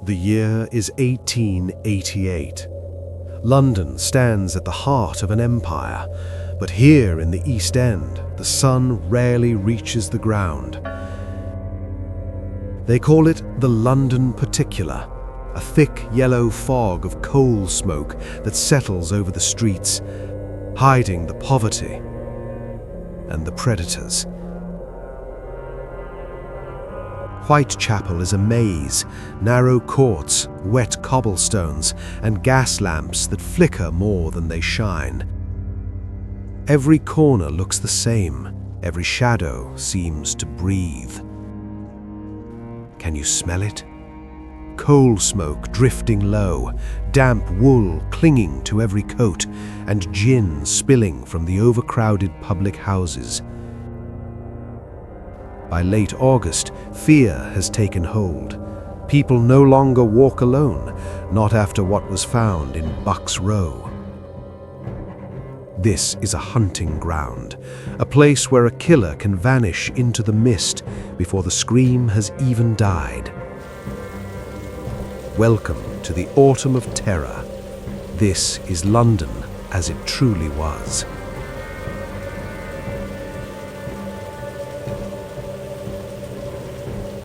The year is 1888. London stands at the heart of an empire, but here in the East End, the sun rarely reaches the ground. They call it the London Particular, a thick yellow fog of coal smoke that settles over the streets, hiding the poverty and the predators. Whitechapel is a maze, narrow courts, wet cobblestones, and gas lamps that flicker more than they shine. Every corner looks the same, every shadow seems to breathe. Can you smell it? Coal smoke drifting low, damp wool clinging to every coat, and gin spilling from the overcrowded public houses. By late August, fear has taken hold. People no longer walk alone, not after what was found in Bucks Row. This is a hunting ground, a place where a killer can vanish into the mist before the scream has even died. Welcome to the Autumn of Terror. This is London as it truly was.